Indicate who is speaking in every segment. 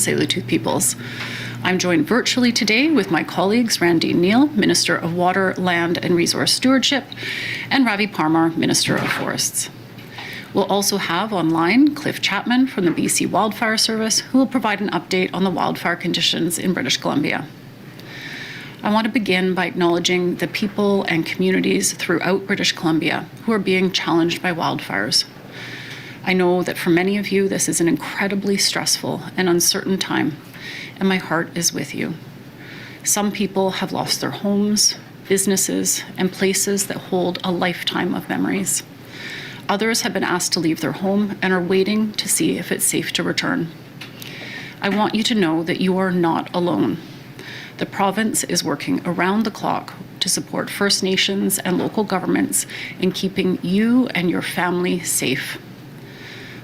Speaker 1: Tsleil-Waututh peoples. I'm joined virtually today with my colleagues Randeen Neal, Minister of Water, Land and Resource Stewardship, and Ravi Parmar, Minister of Forests. We'll also have online Cliff Chapman from the BC Wildfire Service, who will provide an update on the wildfire conditions in British Columbia. I want to begin by acknowledging the people and communities throughout British Columbia who are being challenged by wildfires. I know that for many of you, this is an incredibly stressful and uncertain time, and my heart is with you. Some people have lost their homes, businesses, and places that hold a lifetime of memories. Others have been asked to leave their home and are waiting to see if it's safe to return. I want you to know that you are not alone. The province is working around the clock to support First Nations and local governments in keeping you and your family safe.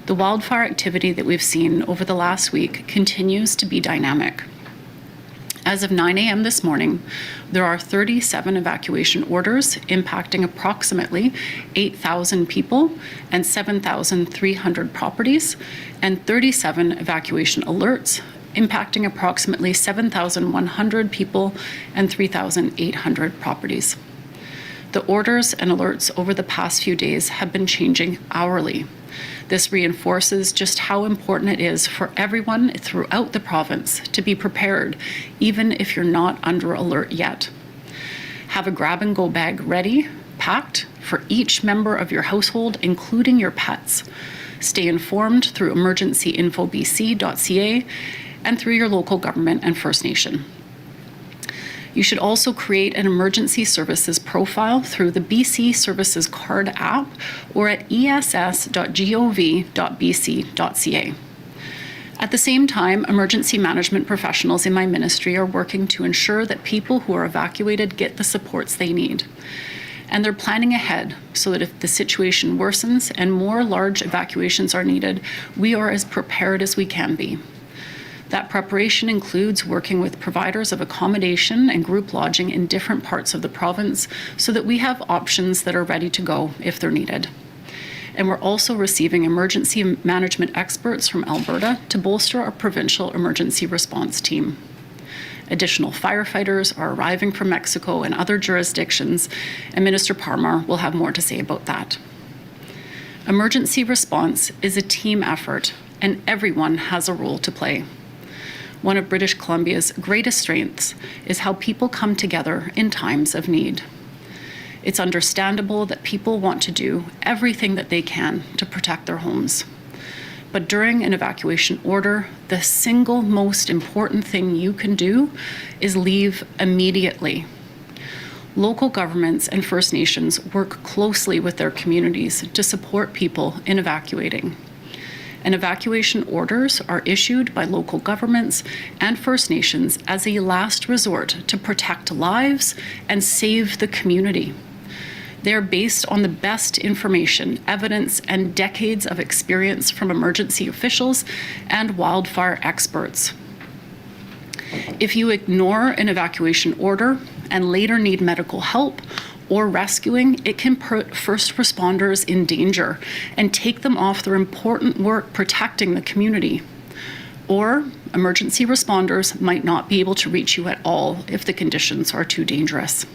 Speaker 1: The wildfire activity that we've seen over the last week continues to be dynamic. As of 9 a.m. this morning, there are 37 evacuation orders impacting approximately 8,000 people and 7,300 properties, and 37 evacuation alerts impacting approximately 7,100 people and 3,800 properties. The orders and alerts over the past few days have been changing hourly. This reinforces just how important it is for everyone throughout the province to be prepared, even if you're not under alert yet. Have a grab-and-go bag ready, packed, for each member of your household, including your pets. Stay informed through emergencyinfobc.ca and through your local government and First Nation. You should also create an emergency services profile through the BC Services Card app or at ess.gov.bc.ca. At the same time, emergency management professionals in my ministry are working to ensure that people who are evacuated get the supports they need. And they're planning ahead so that if the situation worsens and more large evacuations are needed, we are as prepared as we can be. That preparation includes working with providers of accommodation and group lodging in different parts of the province so that we have options that are ready to go if they're needed. And we're also receiving emergency management experts from Alberta to bolster our provincial emergency response team. Additional firefighters are arriving from Mexico and other jurisdictions, and Minister Parmar will have more to say about that. Emergency response is a team effort, and everyone has a role to play. One of British Columbia's greatest strengths is how people come together in times of need. It's understandable that people want to do everything that they can to protect their homes. But during an evacuation order, the single most important thing you can do is leave immediately. Local governments and First Nations work closely with their communities to support people in evacuating. And evacuation orders are issued by local governments and First Nations as a last resort to protect lives and save the community. They are based on the best information, evidence, and decades of experience from emergency officials and wildfire experts. If you ignore an evacuation order and later need medical help or rescuing, it can put first responders in danger and take them off their important work protecting the community. Or emergency responders might not be able to reach you at all if the conditions are too dangerous.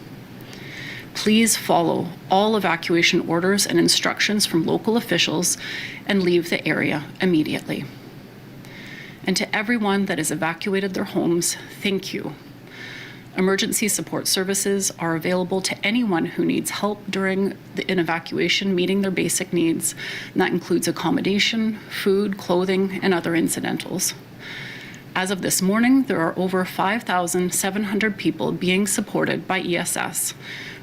Speaker 1: Please follow all evacuation orders and instructions from local officials and leave the area immediately. And to everyone that has evacuated their homes, thank you. Emergency support services are available to anyone who needs help during an evacuation meeting their basic needs. And that includes accommodation, food, clothing, and other incidentals. As of this morning, there are over 5,700 people being supported by ESS,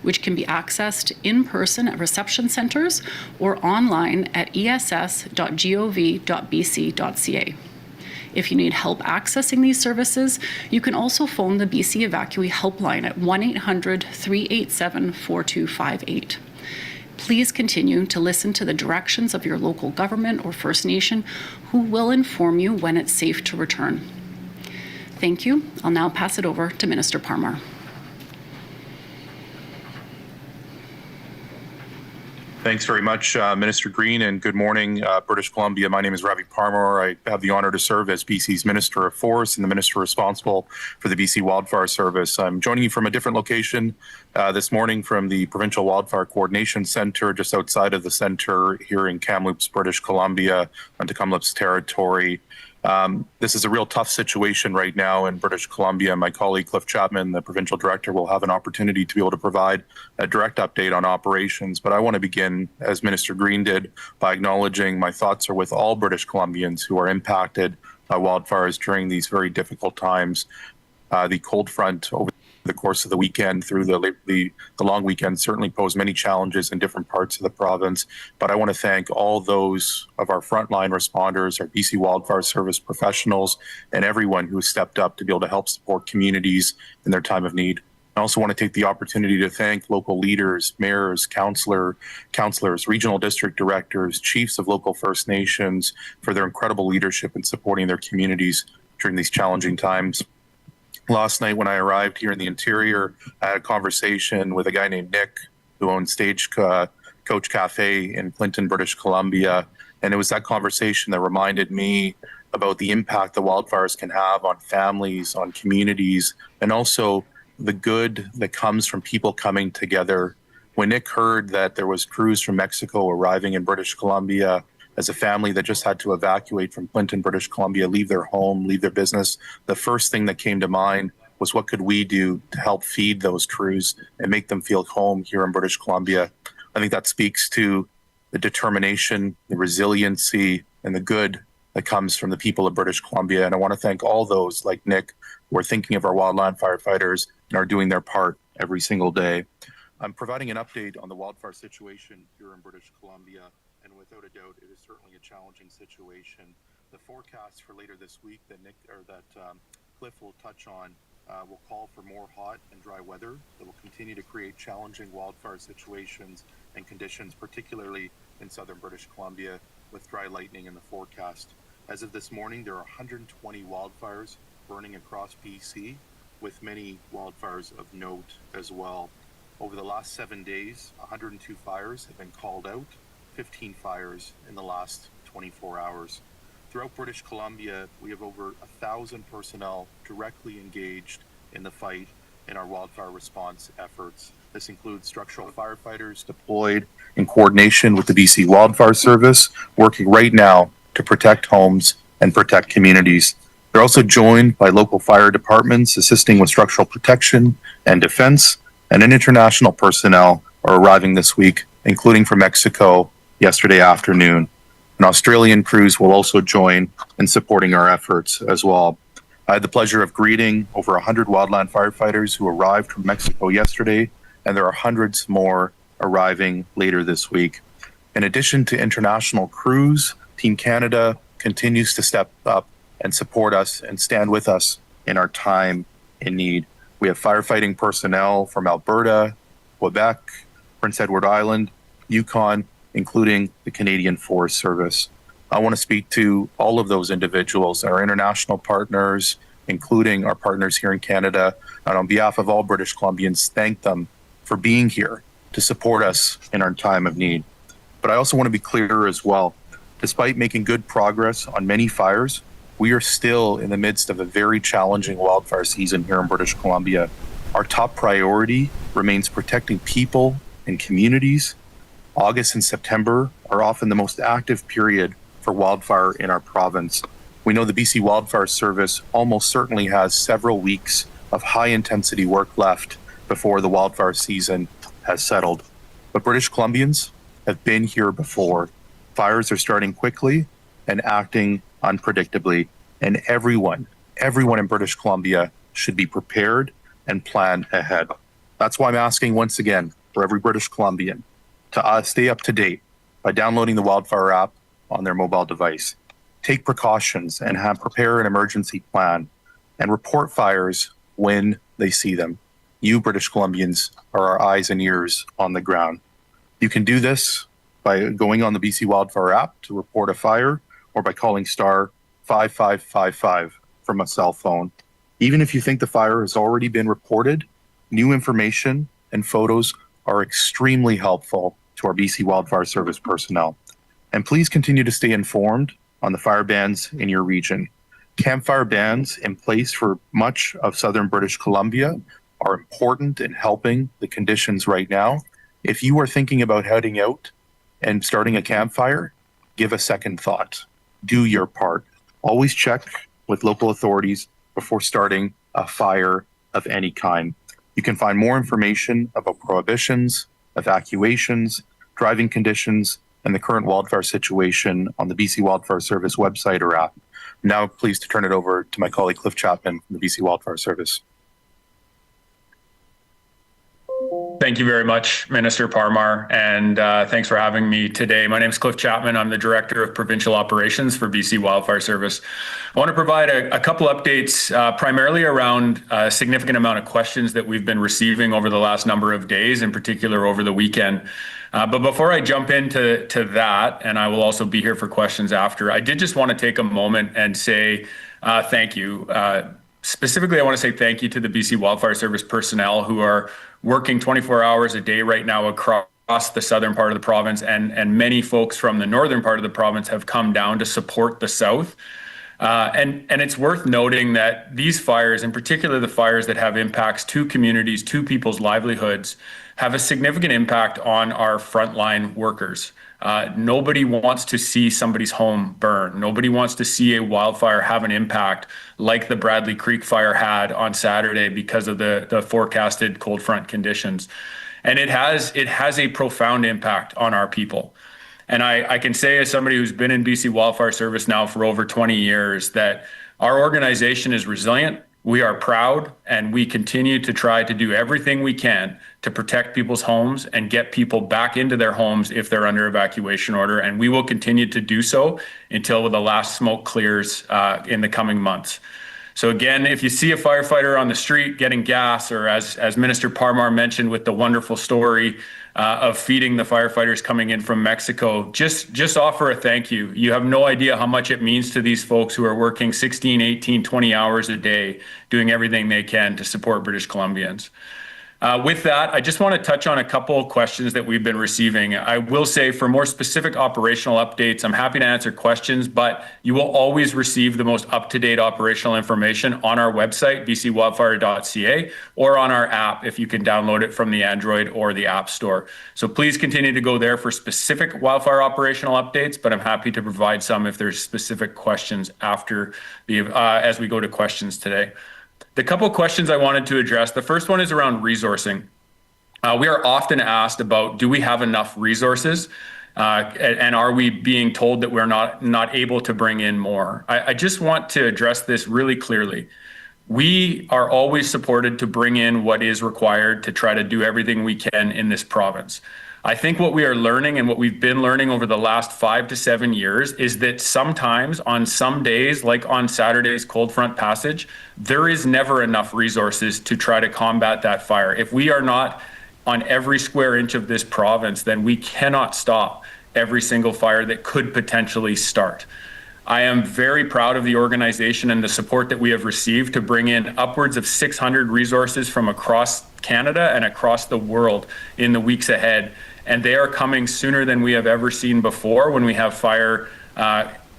Speaker 1: which can be accessed in person at reception centers or online at ess.gov.bc.ca. If you need help accessing these services, you can also phone the BC Evacuee helpline at 1-800-387-4258. Please continue to listen to the directions of your local government or First Nation, who will inform you when it's safe to return. Thank you. I'll now pass it over to Minister Parmar.
Speaker 2: Thanks very much, Minister Green, and good morning, British Columbia. My name is Ravi Parmar. I have the honor to serve as BC's Minister of Forests and the Minister responsible for the BC Wildfire Service. I'm joining you from a different location this morning from the Provincial Wildfire Coordination Centre, just outside of the centre here in Kamloops, British Columbia, on Tecumseh's territory. This is a real tough situation right now in British Columbia. My colleague Cliff Chapman, the provincial director, will have an opportunity to be able to provide a direct update on operations. But I want to begin, as Minister Green did, by acknowledging my thoughts are with all British Columbians who are impacted by wildfires during these very difficult times. The cold front over the course of the weekend through the long weekend certainly posed many challenges in different parts of the province. But I want to thank all those of our frontline responders, our BC Wildfire Service professionals, and everyone who stepped up to be able to help support communities in their time of need. I also want to take the opportunity to thank local leaders, mayors, councillors, regional district directors, chiefs of local First Nations for their incredible leadership in supporting their communities during these challenging times. Last night when I arrived here in the interior, I had a conversation with a guy named Nick who owns Stagecoach Cafe in Clinton, British Columbia. And it was that conversation that reminded me about the impact the wildfires can have on families, on communities, and also the good that comes from people coming together. When Nick heard that there was crews from Mexico arriving in British Columbia as a family that just had to evacuate from Clinton, British Columbia, leave their home, leave their business, the first thing that came to mind was what could we do to help feed those crews and make them feel home here in British Columbia. I think that speaks to the determination, the resiliency, and the good that comes from the people of British Columbia. And I want to thank all those like Nick who are thinking of our wildland firefighters and are doing their part every single day. I'm providing an update on the wildfire situation here in British Columbia. And without a doubt, it is certainly a challenging situation. The forecast for later this week that Cliff will touch on will call for more hot and dry weather that will continue to create challenging wildfire situations and conditions, particularly in southern British Columbia, with dry lightning in the forecast. As of this morning, there are 120 wildfires burning across BC, with many wildfires of note as well. Over the last 7 days, 102 fires have been called out, 15 fires in the last 24 hours. Throughout British Columbia, we have over 1,000 personnel directly engaged in the fight in our wildfire response efforts. This includes structural firefighters deployed in coordination with the BC Wildfire Service, working right now to protect homes and protect communities. They're also joined by local fire departments assisting with structural protection and defense, and an international personnel are arriving this week, including from Mexico yesterday afternoon. An Australian crews will also join in supporting our efforts as well. I had the pleasure of greeting over 100 wildland firefighters who arrived from Mexico yesterday, and there are hundreds more arriving later this week. In addition to international crews, Team Canada continues to step up and support us and stand with us in our time in need. We have firefighting personnel from Alberta, Quebec, Prince Edward Island, Yukon, including the Canadian Forest Service. I want to speak to all of those individuals, our international partners, including our partners here in Canada, and on behalf of all British Columbians, thank them for being here to support us in our time of need. But I also want to be clear as well. Despite making good progress on many fires, we are still in the midst of a very challenging wildfire season here in British Columbia. Our top priority remains protecting people and communities. August and September are often the most active period for wildfire in our province. We know the BC Wildfire Service almost certainly has several weeks of high-intensity work left before the wildfire season has settled. But British Columbians have been here before. Fires are starting quickly and acting unpredictably, and everyone in British Columbia should be prepared and plan ahead. That's why I'm asking once again for every British Columbian to stay up to date by downloading the Wildfire app on their mobile device. Take precautions and prepare an emergency plan and report fires when they see them. You British Columbians are our eyes and ears on the ground. You can do this by going on the BC Wildfire app to report a fire or by calling star 5555 from a cell phone. Even if you think the fire has already been reported, new information and photos are extremely helpful to our BC Wildfire Service personnel. And please continue to stay informed on the fire bans in your region. Campfire bans in place for much of southern British Columbia are important in helping the conditions right now. If you are thinking about heading out and starting a campfire, give a second thought. Do your part. Always check with local authorities before starting a fire of any kind. You can find more information about prohibitions, evacuations, driving conditions, and the current wildfire situation on the BC Wildfire Service website or app. I'm now pleased to turn it over to my colleague Cliff Chapman from the BC Wildfire Service.
Speaker 3: Thank you very much, Minister Parmar, and thanks for having me today. My name is Cliff Chapman. I'm the Director of Provincial Operations for BC Wildfire Service. I want to provide a couple updates, primarily around a significant amount of questions that we've been receiving over the last number of days, in particular over the weekend. But before I jump into that, and I will also be here for questions after, I did just want to take a moment and say thank you. Specifically, I want to say thank you to the BC Wildfire Service personnel who are working 24 hours a day right now across the southern part of the province, and many folks from the northern part of the province have come down to support the south. And it's worth noting that these fires, in particular the fires that have impacts to communities, to people's livelihoods, have a significant impact on our frontline workers. Nobody wants to see somebody's home burn. Nobody wants to see a wildfire have an impact like the Bradley Creek fire had on Saturday because of the forecasted cold front conditions. And it has a profound impact on our people. And I can say, as somebody who's been in BC Wildfire Service now for over 20 years, that our organization is resilient. We are proud, and we continue to try to do everything we can to protect people's homes and get people back into their homes if they're under evacuation order. And we will continue to do so until the last smoke clears in the coming months. So again, if you see a firefighter on the street getting gas, or as Minister Parmar mentioned with the wonderful story of feeding the firefighters coming in from Mexico, just offer a thank you. You have no idea how much it means to these folks who are working 16, 18, 20 hours a day, doing everything they can to support British Columbians. With that, I just want to touch on a couple of questions that we've been receiving. I will say, for more specific operational updates, I'm happy to answer questions, but you will always receive the most up-to-date operational information on our website, bcwildfire.ca, or on our app if you can download it from the Android or the App Store. So please continue to go there for specific wildfire operational updates, but I'm happy to provide some if there's specific questions after as we go to questions today. The couple of questions I wanted to address, the first one is around resourcing. We are often asked about, do we have enough resources? And are we being told that we're not able to bring in more? I just want to address this really clearly. We are always supported to bring in what is required to try to do everything we can in this province. I think what we are learning, and what we've been learning over the last 5 to 7 years, is that sometimes on some days, like on Saturday's cold front passage, there is never enough resources to try to combat that fire. If we are not on every square inch of this province, then we cannot stop every single fire that could potentially start. I am very proud of the organization and the support that we have received to bring in upwards of 600 resources from across Canada and across the world in the weeks ahead. And they are coming sooner than we have ever seen before when we have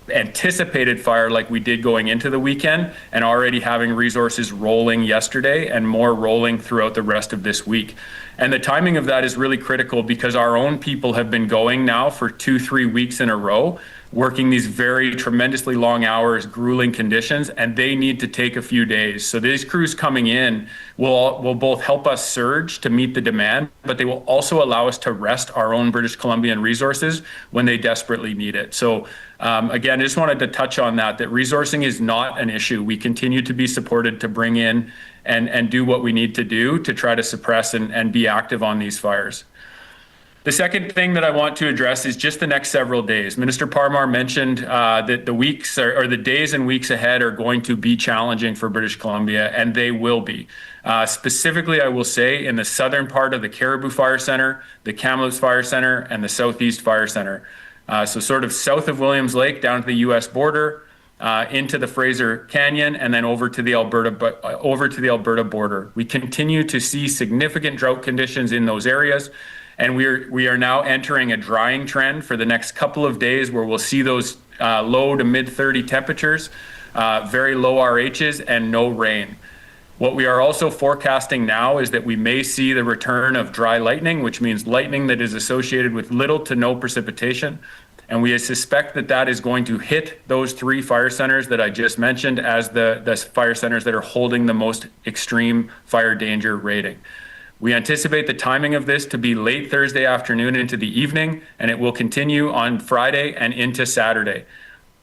Speaker 3: anticipated fire like we did going into the weekend, and already having resources rolling yesterday and more rolling throughout the rest of this week. And the timing of that is really critical because our own people have been going now for 2-3 weeks in a row, working these very tremendously long hours, grueling conditions, and they need to take a few days. So these crews coming in will both help us surge to meet the demand, but they will also allow us to rest our own British Columbian resources when they desperately need it. So again, I just wanted to touch on that resourcing is not an issue. We continue to be supported to bring in and do what we need to do to try to suppress and be active on these fires. The second thing that I want to address is just the next several days. Minister Parmar mentioned that the weeks or the days and weeks ahead are going to be challenging for British Columbia, and they will be. Specifically, I will say in the southern part of the Caribou Fire Centre, the Kamloops Fire Centre, and the Southeast Fire Centre. So sort of south of Williams Lake down to the U.S. border, into the Fraser Canyon, and then over to the Alberta border. We continue to see significant drought conditions in those areas. And we are now entering a drying trend for the next couple of days where we'll see those low to mid 30 temperatures, very low RHs, and no rain. What we are also forecasting now is that we may see the return of dry lightning, which means lightning that is associated with little to no precipitation. And we suspect that that is going to hit those 3 fire centers that I just mentioned as the fire centers that are holding the most extreme fire danger rating. We anticipate the timing of this to be late Thursday afternoon into the evening, and it will continue on Friday and into Saturday.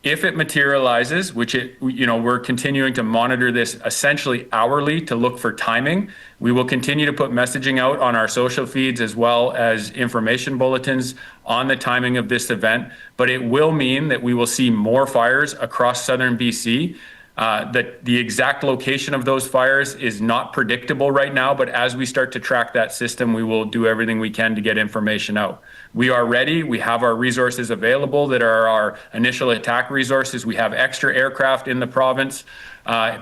Speaker 3: If it materializes, which we're continuing to monitor this essentially hourly to look for timing, we will continue to put messaging out on our social feeds as well as information bulletins on the timing of this event. But it will mean that we will see more fires across southern BC. That the exact location of those fires is not predictable right now, but as we start to track that system, we will do everything we can to get information out. We are ready. We have our resources available that are our initial attack resources. We have extra aircraft in the province,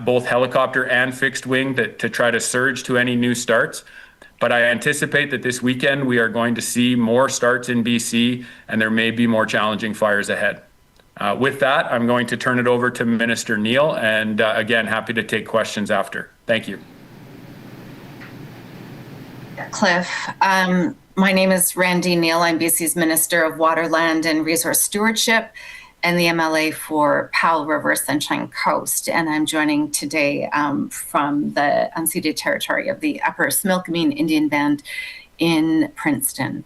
Speaker 3: both helicopter and fixed wing, to try to surge to any new starts. But I anticipate that this weekend we are going to see more starts in BC, and there may be more challenging fires ahead. With that, I'm going to turn it over to Minister Neal, and again, happy to take questions after. Thank you.
Speaker 4: Cliff, my name is Randy Neal. I'm BC's Minister of Water, Land and Resource Stewardship and the MLA for Powell River Sunshine Coast. And I'm joining today from the unceded territory of the Upper Smilkameen Indian Band in Princeton.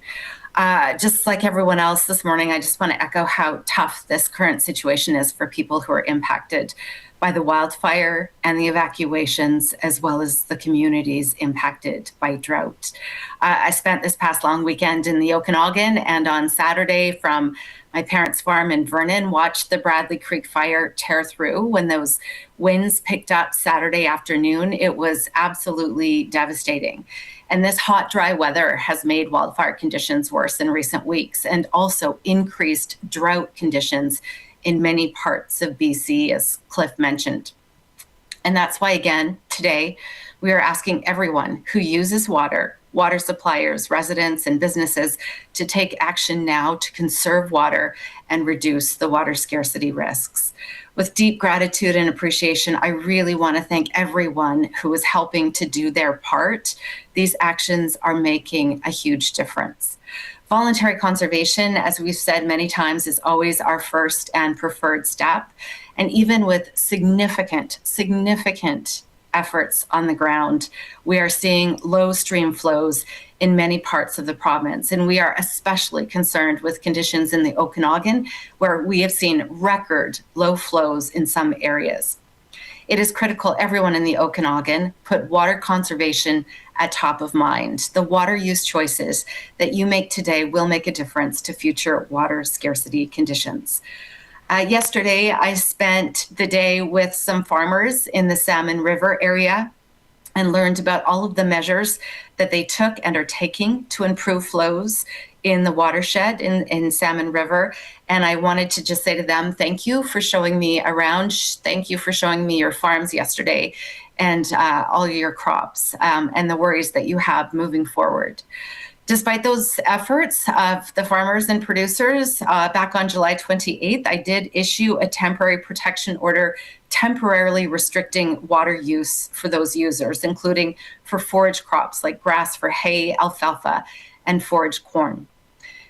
Speaker 4: Just like everyone else this morning, I just want to echo how tough this current situation is for people who are impacted by the wildfire and the evacuations, as well as the communities impacted by drought. I spent this past long weekend in the Okanagan, and on Saturday from my parents' farm in Vernon, watched the Bradley Creek fire tear through. When those winds picked up Saturday afternoon, it was absolutely devastating. And this hot, dry weather has made wildfire conditions worse in recent weeks, and also increased drought conditions in many parts of BC, as Cliff mentioned. And that's why, again, today, we are asking everyone who uses water, water suppliers, residents, and businesses to take action now to conserve water and reduce the water scarcity risks. With deep gratitude and appreciation, I really want to thank everyone who is helping to do their part. These actions are making a huge difference. Voluntary conservation, as we've said many times, is always our first and preferred step. And even with significant efforts on the ground, we are seeing low stream flows in many parts of the province. And we are especially concerned with conditions in the Okanagan, where we have seen record low flows in some areas. It is critical everyone in the Okanagan put water conservation at top of mind. The water use choices that you make today will make a difference to future water scarcity conditions. Yesterday, I spent the day with some farmers in the Salmon River area and learned about all of the measures that they took and are taking to improve flows in the watershed in Salmon River. And I wanted to just say to them, thank you for showing me around. Thank you for showing me your farms yesterday and all your crops and the worries that you have moving forward. Despite those efforts of the farmers and producers, back on July 28th, I did issue a temporary protection order temporarily restricting water use for those users, including for forage crops like grass for hay, alfalfa, and forage corn.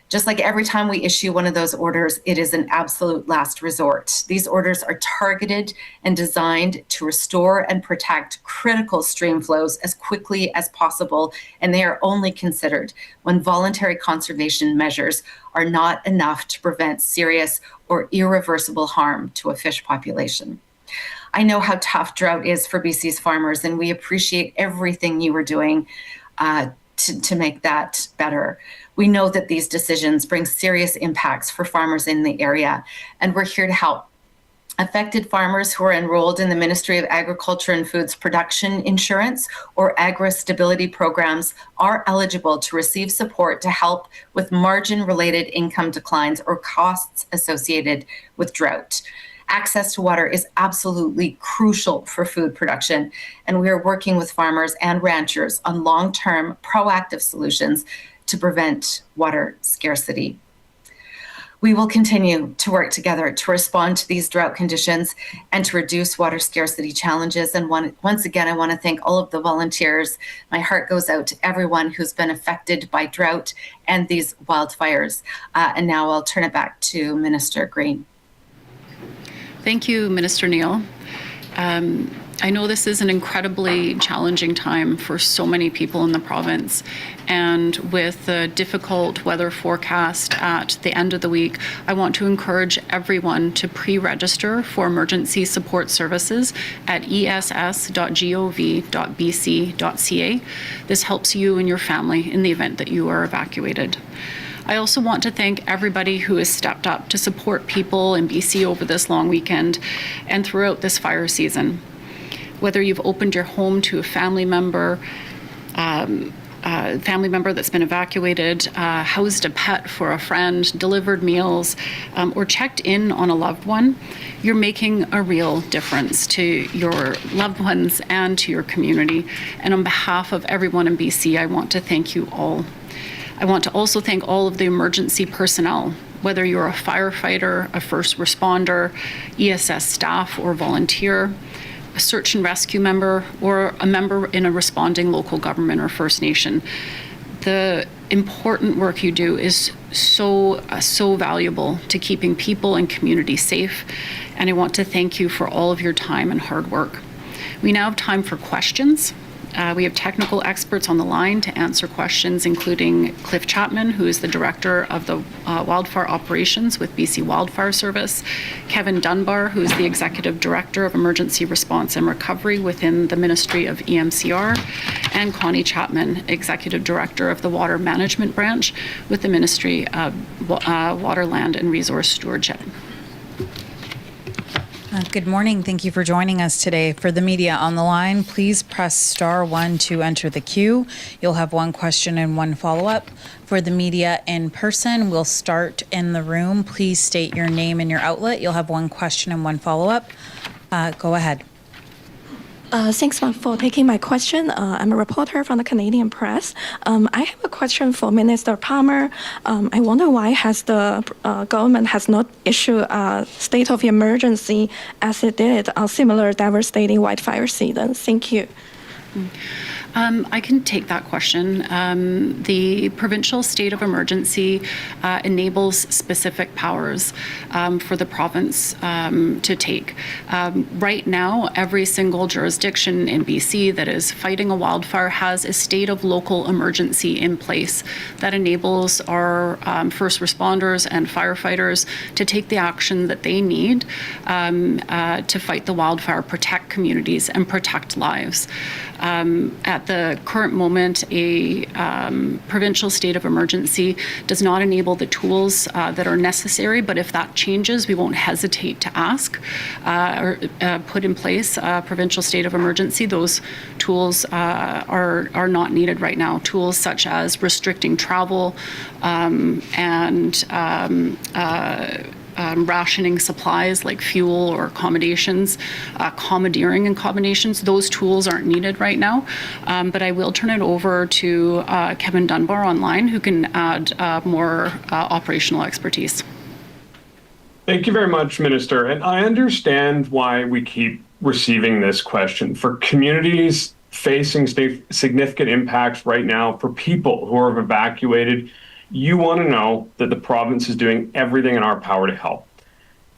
Speaker 4: Just like every time we issue one of those orders, it is an absolute last resort. These orders are targeted and designed to restore and protect critical stream flows as quickly as possible, and they are only considered when voluntary conservation measures are not enough to prevent serious or irreversible harm to a fish population. I know how tough drought is for BC's farmers, and we appreciate everything you are doing to make that better. We know that these decisions bring serious impacts for farmers in the area, and we're here to help. Affected farmers who are enrolled in the Ministry of Agriculture and Foods Production Insurance or agri-stability programs are eligible to receive support to help with margin-related income declines or costs associated with drought. Access to water is absolutely crucial for food production, and we are working with farmers and ranchers on long-term proactive solutions to prevent water scarcity. We will continue to work together to respond to these drought conditions and to reduce water scarcity challenges. And once again, I want to thank all of the volunteers. My heart goes out to everyone who's been affected by drought and these wildfires. And now I'll turn it back to Minister Green.
Speaker 1: Thank you, Minister Neal. I know this is an incredibly challenging time for so many people in the province, and with the difficult weather forecast at the end of the week, I want to encourage everyone to pre-register for emergency support services at ess.gov.bc.ca. This helps you and your family in the event that you are evacuated. I also want to thank everybody who has stepped up to support people in BC over this long weekend and throughout this fire season. Whether you've opened your home to a family member that's been evacuated, housed a pet for a friend, delivered meals, or checked in on a loved one, you're making a real difference to your loved ones and to your community. And on behalf of everyone in BC, I want to thank you all. I want to also thank all of the emergency personnel, whether you're a firefighter, a first responder, ESS staff or volunteer, a search and rescue member, or a member in a responding local government or First Nation. The important work you do is so valuable to keeping people and communities safe, and I want to thank you for all of your time and hard work. We now have time for questions. We have technical experts on the line to answer questions, including Cliff Chapman, who is the Director of the Wildfire Operations with BC Wildfire Service, Kevin Dunbar, who is the Executive Director of Emergency Response and Recovery within the Ministry of EMCR, and Connie Chapman, Executive Director of the Water Management Branch with the Ministry of Water, Land and Resource Stewardship.
Speaker 5: Good morning. Thank you for joining us today. For the media on the line, please press *1 to enter the queue. You'll have one question and one follow-up. For the media in person, we'll start in the room. Please state your name and your outlet. You'll have one question and one follow-up. Go ahead.
Speaker 6: Thanks for taking my question. I'm a reporter from the Canadian Press. I have a question for Minister Palmer. I wonder why has the government has not issued a state of emergency as it did on similar devastating wildfire season. Thank you.
Speaker 1: I can take that question. The provincial state of emergency enables specific powers for the province to take. Right now, every single jurisdiction in BC that is fighting a wildfire has a state of local emergency in place that enables our first responders and firefighters to take the action that they need to fight the wildfire, protect communities, and protect lives. At the current moment, a provincial state of emergency does not enable the tools that are necessary, but if that changes, we won't hesitate to ask or put in place a provincial state of emergency. Those tools are not needed right now. Tools such as restricting travel and rationing supplies like fuel or accommodations, commandeering accommodations, those tools aren't needed right now. But I will turn it over to Kevin Dunbar online, who can add more operational expertise.
Speaker 7: Thank you very much, Minister. And I understand why we keep receiving this question. For communities facing significant impacts right now, for people who are evacuated, you want to know that the province is doing everything in our power to help.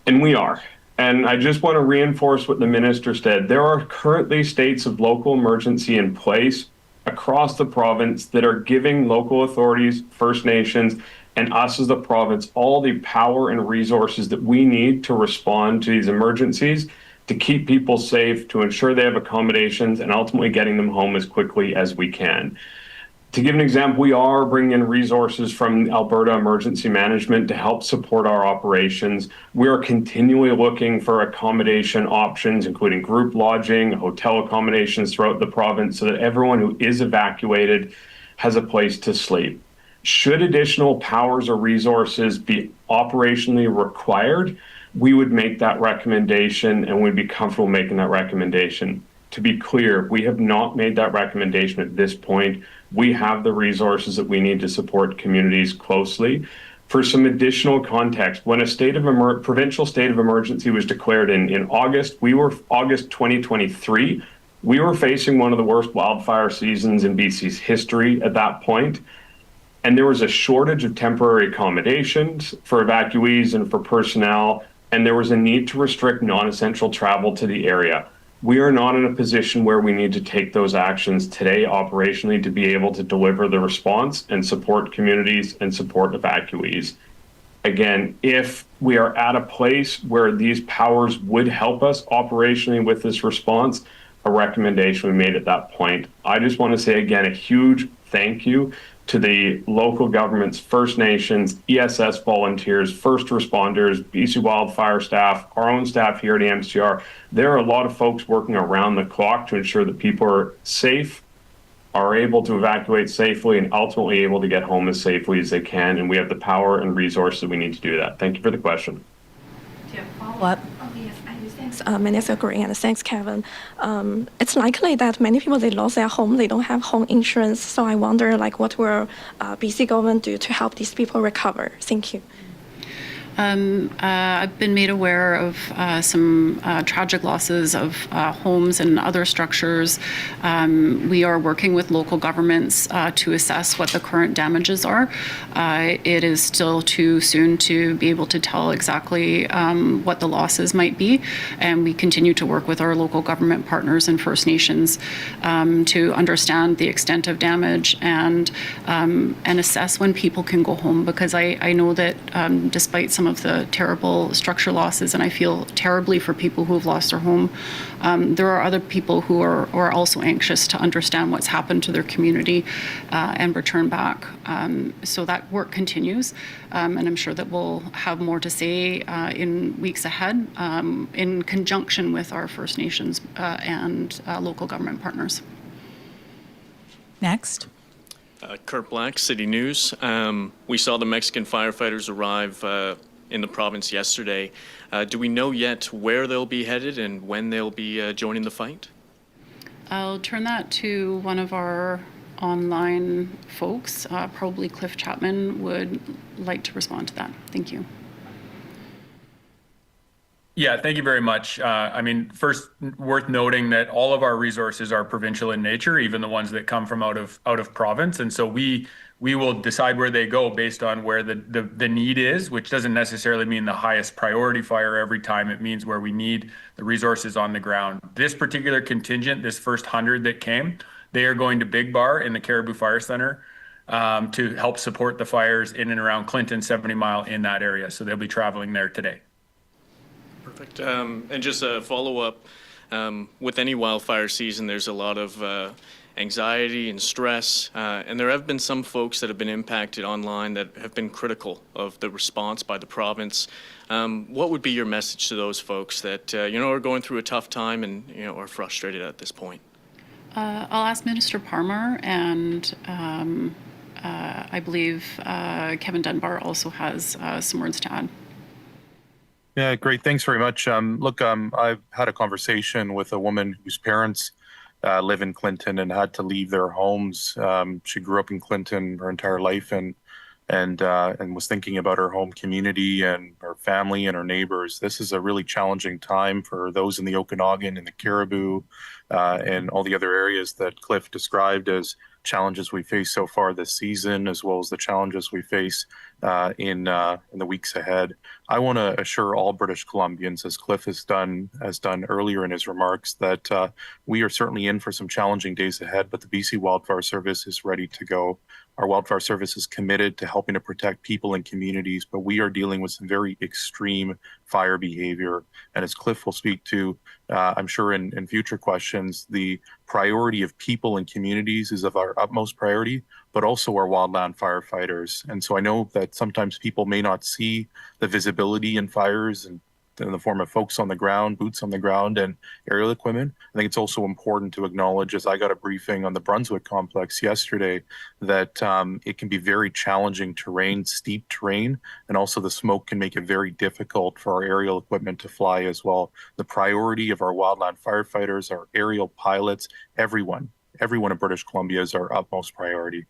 Speaker 7: And we are. And I just want to reinforce what the minister said. There are currently states of local emergency in place across the province that are giving local authorities, First Nations, and us as the province all the power and resources that we need to respond to these emergencies, to keep people safe, to ensure they have accommodations, and ultimately getting them home as quickly as we can. To give an example, we are bringing in resources from Alberta Emergency Management to help support our operations. We are continually looking for accommodation options, including group lodging, hotel accommodations throughout the province, so that everyone who is evacuated has a place to sleep. Should additional powers or resources be operationally required, we would make that recommendation and we'd be comfortable making that recommendation. to be clear, we have not made that recommendation at this point. We have the resources that we need to support communities closely. For some additional context, when a provincial state of emergency was declared in August, August 2023, we were facing one of the worst wildfire seasons in BC's history at that point. And there was a shortage of temporary accommodations for evacuees and for personnel, and there was a need to restrict non-essential travel to the area. We are not in a position where we need to take those actions today operationally to be able to deliver the response and support communities and support evacuees. Again, if we are at a place where these powers would help us operationally with this response, a recommendation we made at that point. I just want to say again, a huge thank you to the local governments, First Nations, ESS volunteers, first responders, BC Wildfire staff, our own staff here at MCR. There are a lot of folks working around the clock to ensure that people are safe, are able to evacuate safely, and ultimately able to get home as safely as they can. And we have the power and resources we need to do that. Thank you for the question.
Speaker 5: What?
Speaker 6: Thanks, Minister Green, and thanks, Kevin. It's likely that many people, they lost their home, they don't have home insurance. So I wonder, what will BC government do to help these people recover? Thank you.
Speaker 1: I've been made aware of some tragic losses of homes and other structures. We are working with local governments to assess what the current damages are. It is still too soon to be able to tell exactly what the losses might be, and we continue to work with our local government partners and First Nations to understand the extent of damage and assess when people can go home, because I know that despite some of the terrible structure losses, and I feel terribly for people who have lost their home, there are other people who are also anxious to understand what's happened to their community and return back. So that work continues, and I'm sure that we'll have more to say in weeks ahead in conjunction with our First Nations and local government partners.
Speaker 5: Next.
Speaker 8: Kurt Black, City News. We saw the Mexican firefighters arrive in the province yesterday. Do we know yet where they'll be headed and when they'll be joining the fight?
Speaker 1: I'll turn that to one of our online folks. Probably Cliff Chapman would like to respond to that. Thank you.
Speaker 3: Yeah, thank you very much. First, worth noting that all of our resources are provincial in nature, even the ones that come from out of province, and so we will decide where they go based on where the need is, which doesn't necessarily mean the highest priority fire every time. It means where we need the resources on the ground. This particular contingent, this first 100 that came, they are going to Big Bar in the Caribou Fire Center to help support the fires in and around Clinton, 70 Mile, in that area. So they'll be traveling there today.
Speaker 8: Perfect. And just a follow-up, with any wildfire season, there's a lot of anxiety and stress, and there have been some folks that have been impacted online that have been critical of the response by the province. What would be your message to those folks that are going through a tough time and are frustrated at this point?
Speaker 1: I'll ask Minister Parmar, and I believe Kevin Dunbar also has some words to add.
Speaker 2: Yeah, great. Thanks very much. I've had a conversation with a woman whose parents live in Clinton and had to leave their homes. She grew up in Clinton her entire life and was thinking about her home community and her family and her neighbors. This is a really challenging time for those in the Okanagan and the Caribou and all the other areas that Cliff described as challenges we face so far this season, as well as the challenges we face in the weeks ahead. I want to assure all British Columbians, as Cliff has done earlier in his remarks, that we are certainly in for some challenging days ahead, but the BC Wildfire Service is ready to go. Our wildfire service is committed to helping to protect people and communities, but we are dealing with some very extreme fire behavior. And as Cliff will speak to, I'm sure in future questions, the priority of people and communities is of our utmost priority, but also our wildland firefighters. And so I know that sometimes people may not see the visibility in fires and in the form of folks on the ground, boots on the ground, and aerial equipment. I think it's also important to acknowledge, as I got a briefing on the Brunswick complex yesterday, that it can be very challenging terrain, steep terrain, and also the smoke can make it very difficult for our aerial equipment to fly as well. The priority of our wildland firefighters, our aerial pilots, everyone in British Columbia is our utmost priority.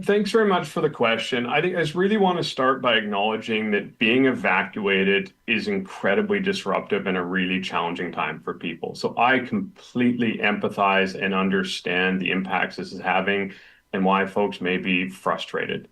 Speaker 7: Thanks very much for the question. I just really want to start by acknowledging that being evacuated is incredibly disruptive and a really challenging time for people. So I completely empathize and understand the impacts this is having and why folks may be frustrated.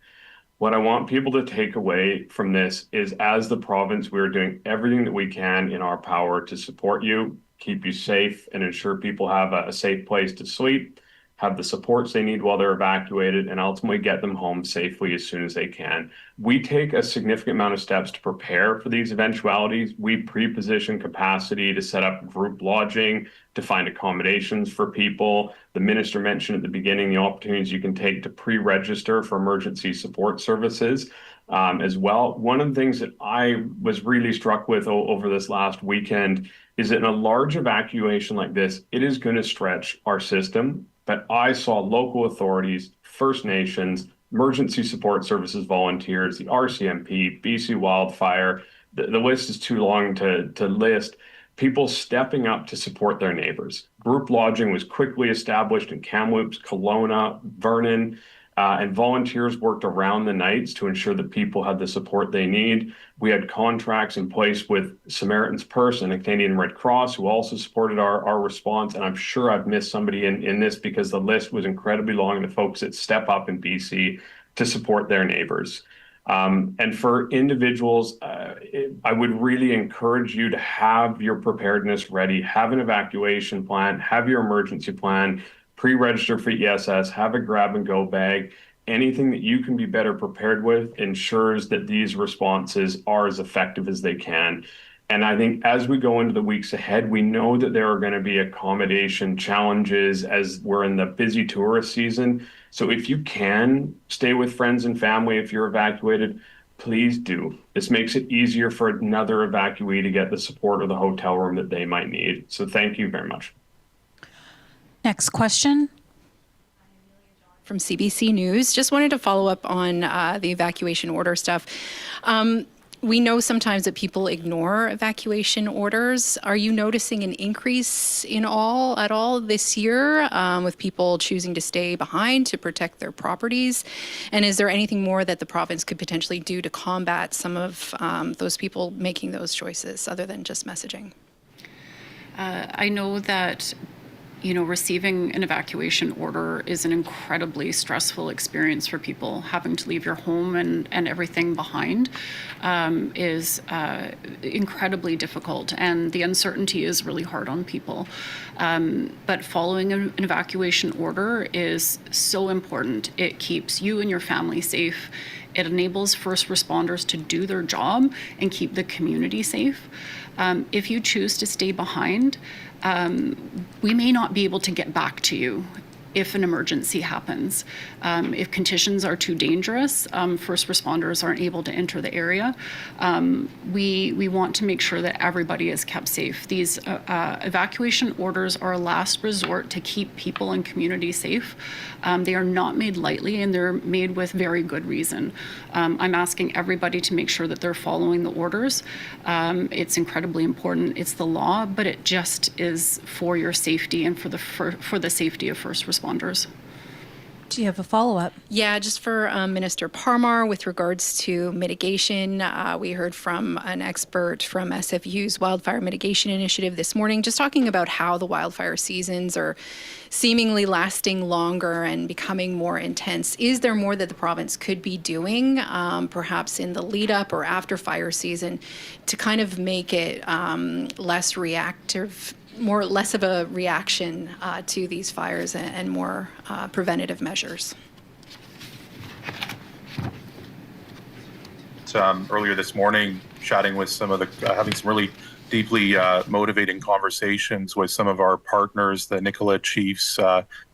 Speaker 7: What I want people to take away from this is, as the province, we're doing everything that we can in our power to support you, keep you safe, and ensure people have a safe place to sleep, have the supports they need while they're evacuated, and ultimately get them home safely as soon as they can. We take a significant amount of steps to prepare for these eventualities. We pre-position capacity to set up group lodging, to find accommodations for people. The minister mentioned at the beginning the opportunities you can take to pre-register for emergency support services as well. One of the things that I was really struck with over this last weekend is that in a large evacuation like this, it is going to stretch our system. But I saw local authorities, First Nations, emergency support services volunteers, the RCMP, BC Wildfire, the list is too long to list, people stepping up to support their neighbors. Group lodging was quickly established in Kamloops, Kelowna, Vernon, and volunteers worked around the nights to ensure that people had the support they need. We had contracts in place with Samaritan's Purse and the Canadian Red Cross, who also supported our response. And I'm sure I've missed somebody in this because the list was incredibly long of the folks that step up in BC to support their neighbors. And for individuals, I would really encourage you to have your preparedness ready, have an evacuation plan, have your emergency plan, pre-register for ESS, have a grab-and-go bag. Anything that you can be better prepared with ensures that these responses are as effective as they can. And I think as we go into the weeks ahead, we know that there are going to be accommodation challenges as we're in the busy tourist season. So if you can stay with friends and family if you're evacuated, please do. This makes it easier for another evacuee to get the support or the hotel room that they might need. So thank you very much.
Speaker 5: Next question.
Speaker 9: From CBC News. Just wanted to follow up on the evacuation order stuff. We know sometimes that people ignore evacuation orders. Are you noticing an increase at all this year with people choosing to stay behind to protect their properties? And is there anything more that the province could potentially do to combat some of those people making those choices other than just messaging?
Speaker 1: I know that receiving an evacuation order is an incredibly stressful experience for people. Having to leave your home and everything behind is incredibly difficult, and the uncertainty is really hard on people. But following an evacuation order is so important. It keeps you and your family safe. It enables first responders to do their job and keep the community safe. If you choose to stay behind, we may not be able to get back to you if an emergency happens. If conditions are too dangerous, first responders aren't able to enter the area. We want to make sure that everybody is kept safe. These evacuation orders are a last resort to keep people and community safe. They are not made lightly, and they're made with very good reason. I'm asking everybody to make sure that they're following the orders. It's incredibly important. It's the law, but it just is for your safety and for the safety of first responders.
Speaker 5: Do you have a follow-up?
Speaker 9: Yeah, just for Minister Parmar with regards to mitigation. We heard from an expert from SFU's Wildfire Mitigation Initiative this morning, just talking about how the wildfire seasons are seemingly lasting longer and becoming more intense. Is there more that the province could be doing, perhaps in the lead up or after fire season, to kind of make it less reactive, less of a reaction to these fires and more preventative measures?
Speaker 2: Earlier this morning, chatting with some of the, having some really deeply motivating conversations with some of our partners, the Nicolet Chiefs,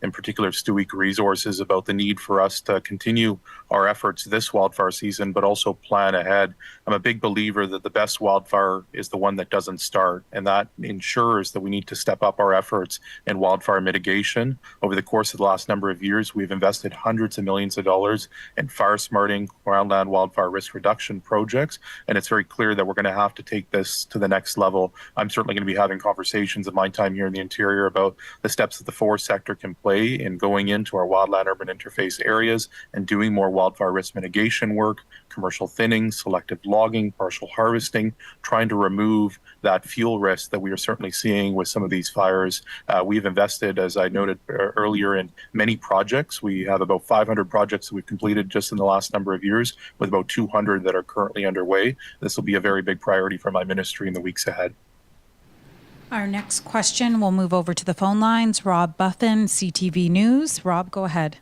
Speaker 2: in particular Stewick Resources, about the need for us to continue our efforts this wildfire season, but also plan ahead. I'm a big believer that the best wildfire is the one that doesn't start, and that ensures that we need to step up our efforts in wildfire mitigation. Over the course of the last number of years, we've invested hundreds of millions of dollars in fire smarting, groundland wildfire risk reduction projects, and it's very clear that we're going to have to take this to the next level. I'm certainly going to be having conversations in my time here in the interior about the steps that the forest sector can play in going into our wildland-urban interface areas and doing more wildfire risk mitigation work, commercial thinning, selective logging, partial harvesting, trying to remove that fuel risk that we are certainly seeing with some of these fires. We've invested, as I noted earlier, in many projects. We have about 500 projects that we've completed just in the last number of years, with about 200 that are currently underway. This will be a very big priority for my ministry in the weeks ahead.
Speaker 5: Our next question will move over to the phone lines. Rob Buffin, CTV News. Rob, go ahead.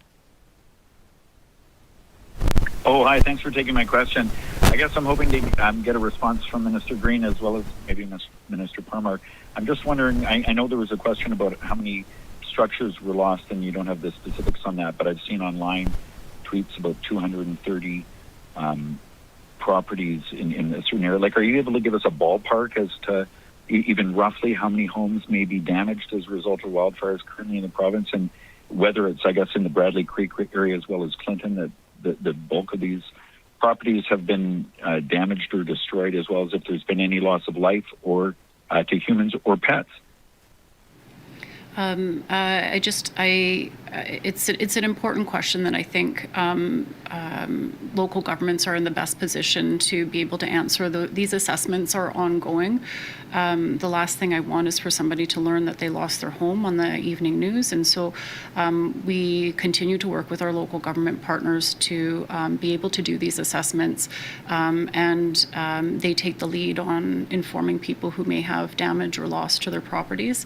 Speaker 10: Oh, hi. Thanks for taking my question. I guess I'm hoping to get a response from Minister Green as well as maybe Minister Parmar. I'm just wondering, I know there was a question about how many structures were lost, and you don't have the specifics on that, but I've seen online tweets about 230 properties in a certain area. Like, are you able to give us a ballpark as to even roughly how many homes may be damaged as a result of wildfires currently in the province, and whether it's, I guess, in the Bradley Creek area as well as Clinton, that the bulk of these properties have been damaged or destroyed, as well as if there's been any loss of life or to humans or pets?
Speaker 1: It's an important question that I think local governments are in the best position to be able to answer. These assessments are ongoing. The last thing I want is for somebody to learn that they lost their home on the evening news. And so we continue to work with our local government partners to be able to do these assessments. And they take the lead on informing people who may have damage or loss to their properties.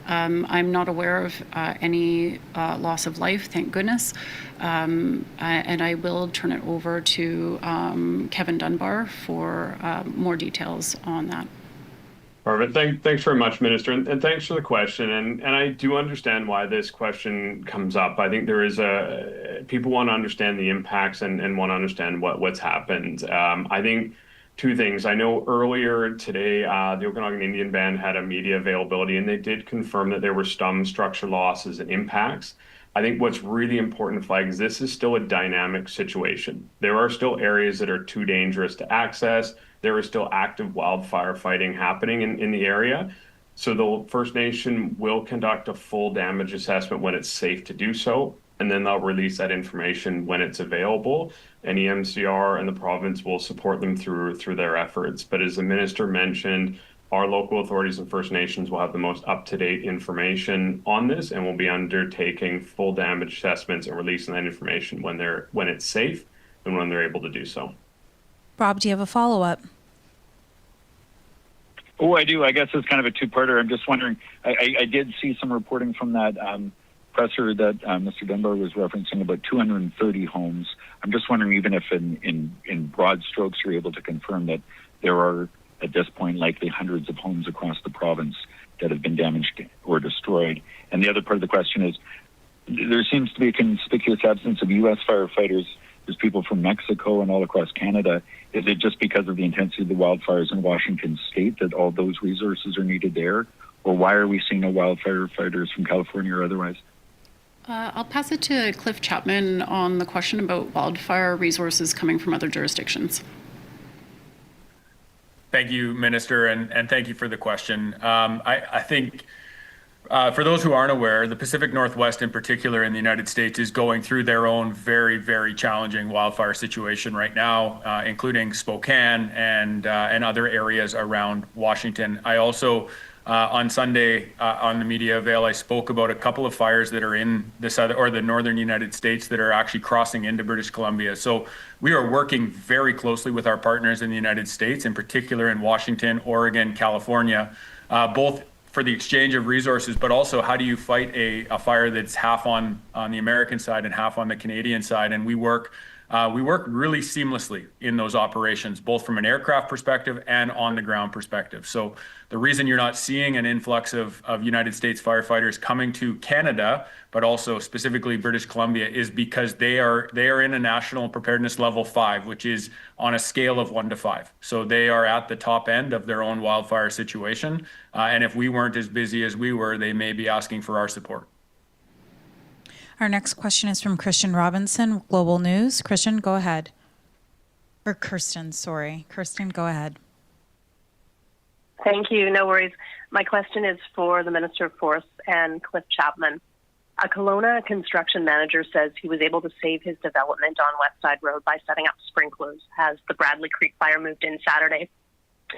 Speaker 1: I'm not aware of any loss of life, thank goodness. And I will turn it over to Kevin Dunbar for more details on that.
Speaker 7: Perfect. Thanks very much, Minister, and thanks for the question. And I do understand why this question comes up. I think there is people want to understand the impacts and want to understand what's happened. I think two things. I know earlier today, the Okanagan Indian Band had a media availability, and they did confirm that there were some structure losses and impacts. I think what's really important to flag is this is still a dynamic situation. There are still areas that are too dangerous to access. There is still active wildfire fighting happening in the area. So the First Nation will conduct a full damage assessment when it's safe to do so, and then they'll release that information when it's available. And EMCR and the province will support them through their efforts. But as the minister mentioned, our local authorities and First Nations will have the most up-to-date information on this, and will be undertaking full damage assessments and releasing that information when it's safe and when they're able to do so.
Speaker 5: Rob, do you have a follow-up?
Speaker 10: Oh, I do. I guess it's kind of a two-parter. I'm just wondering, I did see some reporting from that presser that Mr. Dunbar was referencing about 230 homes. I'm just wondering, even if in broad strokes you're able to confirm that there are, at this point, likely hundreds of homes across the province that have been damaged or destroyed. And the other part of the question is, there seems to be a conspicuous absence of U.S. firefighters. There's people from Mexico and all across Canada. Is it just because of the intensity of the wildfires in Washington state that all those resources are needed there? Or why are we seeing no wildfire fighters from California or otherwise?
Speaker 1: I'll pass it to Cliff Chapman on the question about wildfire resources coming from other jurisdictions.
Speaker 3: Thank you, Minister, and thank you for the question. I think for those who aren't aware, the Pacific Northwest in particular in the United States is going through their own very, very challenging wildfire situation right now, including Spokane and other areas around Washington. I also, on Sunday on the media avail, I spoke about a couple of fires that are in the northern United States that are actually crossing into British Columbia. So we are working very closely with our partners in the United States, in particular in Washington, Oregon, California, both for the exchange of resources, but also how do you fight a fire that's half on the American side and half on the Canadian side. And we work we work really seamlessly in those operations, both from an aircraft perspective and on the ground perspective. So the reason you're not seeing an influx of United States firefighters coming to Canada, but also specifically British Columbia, is because they are in a national preparedness level 5, which is on a scale of 1 to 5. So they are at the top end of their own wildfire situation. And if we weren't as busy as we were, they may be asking for our support.
Speaker 5: Our next question is from Christian Robinson, Global News. Christian, go ahead. Or Kirsten, sorry. Kirsten, go ahead.
Speaker 11: Thank you. No worries. My question is for the Minister of Forests and Cliff Chapman. A Kelowna construction manager says he was able to save his development on West Side Road by setting up sprinklers as the Bradley Creek fire moved in Saturday.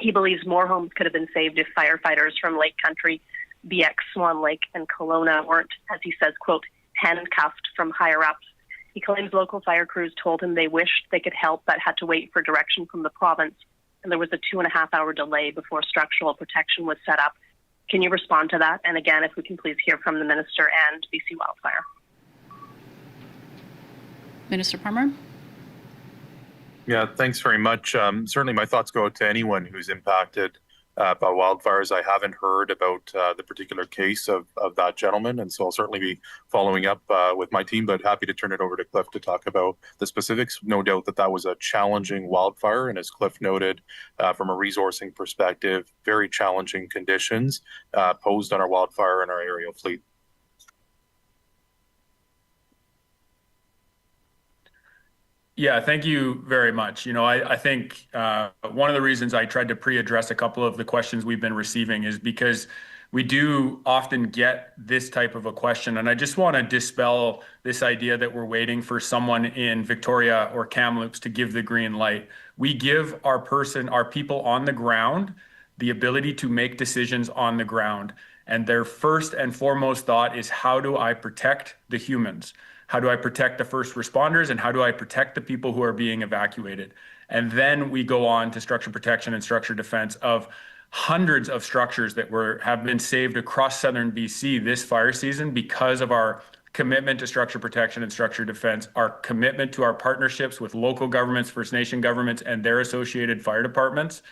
Speaker 11: He believes more homes could have been saved if firefighters from Lake Country, BX, Swan Lake, and Kelowna weren't, as he says, quote, handcuffed from higher ups. He claims local fire crews told him they wished they could help but had to wait for direction from the province, and there was a 2.5-hour delay before structural protection was set up. Can you respond to that? And again, if we can please hear from the Minister and BC Wildfire.
Speaker 1: Minister Parmar?
Speaker 2: Yeah, thanks very much. Certainly my thoughts go out to anyone who's impacted by wildfires. I haven't heard about the particular case of that gentleman, and so I'll certainly be following up with my team, but happy to turn it over to Cliff to talk about the specifics. No doubt that was a challenging wildfire, and as Cliff noted, from a resourcing perspective, very challenging conditions posed on our wildfire and our aerial fleet.
Speaker 3: Yeah, thank you very much. You know, I think one of the reasons I tried to pre-address a couple of the questions we've been receiving is because we do often get this type of a question. And I just want to dispel this idea that we're waiting for someone in Victoria or Kamloops to give the green light. We give our people on the ground, the ability to make decisions on the ground. And their first and foremost thought is, how do I protect the humans? How do I protect the first responders, and how do I protect the people who are being evacuated? And then we go on to structure protection and structure defense of hundreds of structures that have been saved across southern BC this fire season because of our commitment to structure protection and structure defense, our commitment to our partnerships with local governments, First Nation governments, and their associated fire departments.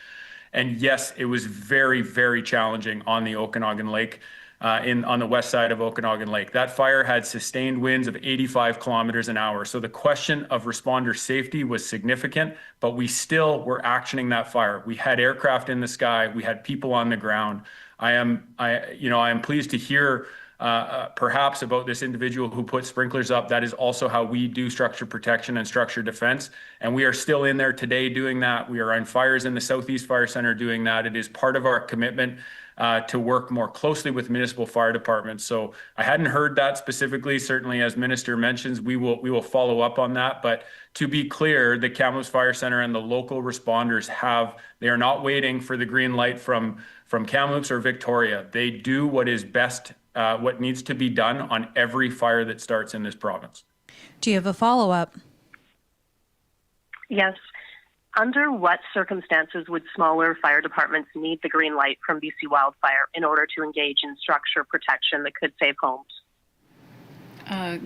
Speaker 3: And yes, it was very, very challenging on the Okanagan Lake. On the west side of Okanagan Lake. That fire had sustained winds of 85 kilometers an hour. So the question of responder safety was significant, but we still were actioning that fire. We had aircraft in the sky. We had people on the ground. I am pleased to hear perhaps about this individual who put sprinklers up. That is also how we do structure protection and structure defense. And we are still in there today doing that. We are on fires in the Southeast Fire Center doing that. It is part of our commitment to work more closely with municipal fire departments. So I hadn't heard that specifically. Certainly, as Minister mentions, we will follow up on that. But to be clear, the Kamloops Fire Center and the local responders they are not waiting for the green light from Kamloops or Victoria. They do what is best, what needs to be done on every fire that starts in this province.
Speaker 5: Do you have a follow-up?
Speaker 11: Yes. Under what circumstances would smaller fire departments need the green light from BC Wildfire in order to engage in structure protection that could save homes?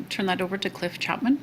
Speaker 1: Turn that over to Cliff Chapman.